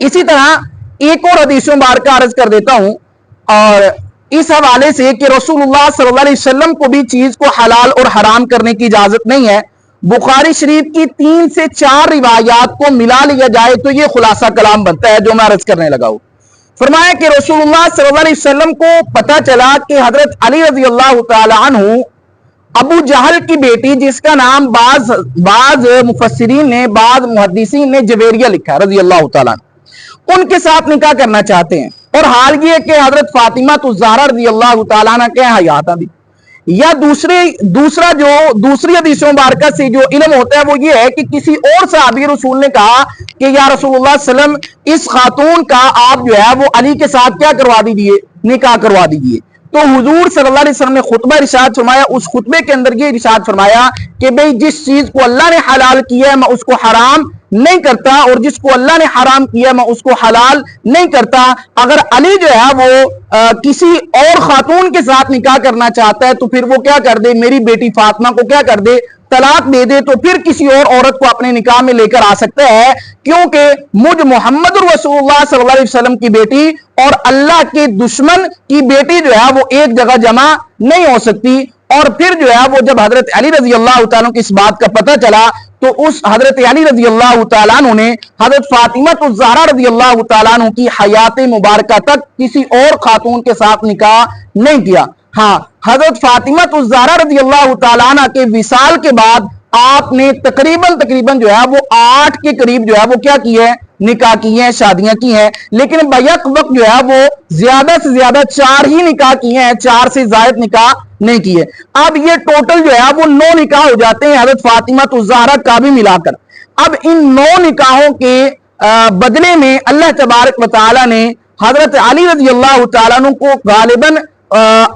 इसी तरह एक और हदीस मुबारक अर्ज कर देता हूं, और इस हवाले से कि रसूलुल्लाह सल्लल्लाहु अलैहि वसल्लम को भी चीज को हलाल और हराम करने की इजाजत नहीं है। बुखारी शरीफ की 3 से 4 रिवायात को मिला लिया जाए तो ये खुलासा कलाम बनता है जो मैं अर्ज करने लगा हूं। फरमाया कि रसूलुल्लाह सल्लल्लाहु अलैहि वसल्लम को पता चला कि हजरत अली रजी अल्लाह तआला अन्हु अबू जहल की बेटी, जिसका नाम बाज मुफस्सिरीन ने, बाद मुहद्दिसीन ने जवेरिया लिखा रजी अल्लाह तआला, उनके साथ निकाह करना चाहते हैं। और हाल ये कि हजरत फातिमा तो ज़हरा रजी अल्लाह तआला अन्हा के हयात भी। या दूसरी हदीस मुबारका से जो इल्म होता है वो ये है कि किसी और सहाबी रसूल ने कहा कि या रसूलुल्लाह सल्लम, इस खातून का आप जो है वो अली के साथ क्या करवा दीजिए, निकाह करवा दीजिए। तो हुजूर सल्लल्लाहु अलैहि वसल्लम ने खुतबा इरशाद फरमाया। उस खुतबे के अंदर ये इरशाद फरमाया कि भाई जिस चीज को अल्लाह ने हलाल किया है मैं उसको हराम नहीं करता, और जिसको अल्लाह ने हराम किया मैं उसको हलाल नहीं करता। अगर अली जो है वो किसी और खातून के साथ निकाह करना चाहता है तो फिर वो क्या कर दे, मेरी बेटी फातिमा को क्या कर दे, तलाक दे दे, तो फिर किसी और औरत को अपने निकाह में लेकर आ सकता है, क्योंकि मुझ मोहम्मद रसूलुल्लाह सल्लल्लाहु अलैहि वसल्लम की बेटी और अल्लाह के दुश्मन की बेटी जो है वो एक जगह जमा नहीं हो सकती। और फिर जो है वो जब हजरत अली रजी अल्लाह तआला को इस बात का पता चला तो उस हजरत अली रजी अल्लाह तआला ने हजरत फातिमा तो ज़हरा रजी अल्लाह तआला की हयात मुबारका तक किसी और खातून के साथ निकाह नहीं किया। हाँ, हजरत फातिमा तो ज़हरा रजी अल्लाह तआला के विसाल के बाद आपने तकरीबन जो है वो 8 के करीब जो है वो क्या की है, निकाह की है, शादियां की हैं। लेकिन बैक वक्त जो है वो ज्यादा से ज्यादा 4 ही निकाह किए हैं, 4 से ज्यादा निकाह नहीं किए। अब ये टोटल जो है वो 9 निकाह हो जाते हैं हजरत फातिमा तो ज़हरा का भी मिलाकर। अब इन 9 निकाहों के बदले में अल्लाह तबारक व तआला ने हजरत अली रजी अल्लाह तआला को गालिबन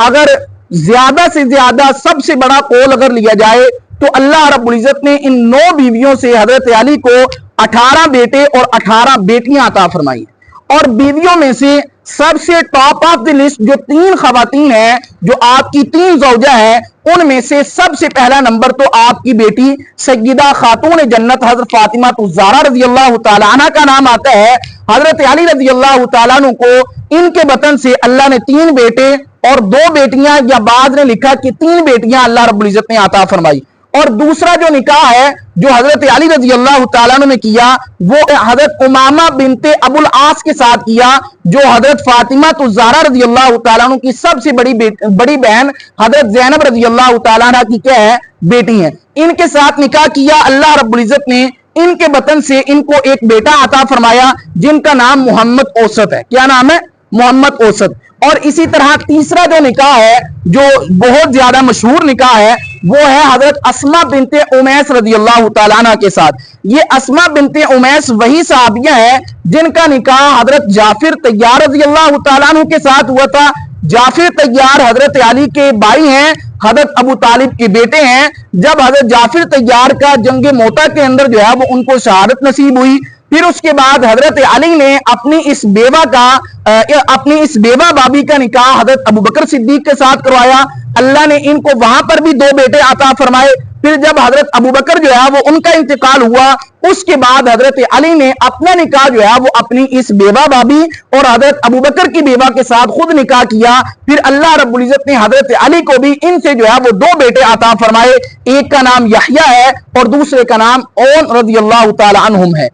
अगर ज्यादा से ज्यादा सबसे बड़ा कौल अगर लिया जाए तो अल्लाह रब्बुल इज्जत ने इन 9 बीवियों से हजरत अली को 18 बेटे और 18 बेटियां अता फरमाई। और बीवियों में से सबसे टॉप ऑफ द लिस्ट जो 3 खवातीन हैं, जो आपकी 3 ज़ौजा हैं, उनमें से सबसे पहला नंबर तो आपकी बेटी सय्यदा खातून जन्नत हजरत फातिमा तो ज़हरा रज़ी अल्लाह तआला अन्हा का नाम आता है। हजरत अली रज़ी अल्लाह तआला अन्हु को इनके बतन से अल्लाह ने 3 बेटे और 2 बेटियां, या बाद ने लिखा कि 3 बेटियां अल्लाह रब्बुल इज्जत ने अता फरमाई। और दूसरा जो निकाह है जो हजरत अली रजी अल्लाह तआला अन्हु ने किया वो हजरत उमामा बिनते अबुल आस के साथ किया, जो हजरत फातिमा तो ज़हरा रजी अल्लाह तआला अन्हु की सबसे बड़ी बहन हजरत ज़ैनब रजी अल्लाह तआला अन्हा की क्या है, बेटी है। इनके साथ निकाह किया। अल्लाह रब्बुल इज्जत ने इनके बतन से इनको एक बेटा अता फरमाया जिनका नाम मोहम्मद औसत है। क्या नाम है? मोहम्मद औसत। और इसी तरह तीसरा जो निकाह है जो बहुत ज्यादा मशहूर निकाह है वो है हजरत अस्मा बिनते उमैस रजी अल्लाह तआला अन्हा के साथ। ये अस्मा बिनते उमैस वही सहाबियां हैं जिनका निकाह हजरत जाफिर तैयार रजी अल्लाह तआला अन्हु के साथ हुआ था। जाफिर तैयार हजरत अली के भाई हैं, हजरत अबू तालिब के बेटे हैं। जब हजरत जाफिर तैयार का जंग मोता के अंदर जो है वो उनको शहादत नसीब हुई, फिर उसके बाद हजरत अली ने अपनी इस बेवा बाबी का निकाह हजरत अबू बकर सिद्दीक के साथ करवाया। अल्लाह ने इनको वहां पर भी 2 बेटे अता फरमाए। फिर जब हजरत अबू बकर जो है वो उनका इंतकाल हुआ, उसके बाद हजरत अली ने अपना निकाह जो है वो अपनी इस बेवा बाबी और हजरत अबू बकर की बेवा के साथ खुद निकाह किया। फिर अल्लाह रब्बुल इज्जत ने हजरत अली को भी इनसे जो है वो 2 बेटे अता फरमाए। एक का नाम यहया है और दूसरे का नाम ओन रज़ी अल्लाह तआला अन्हुम है।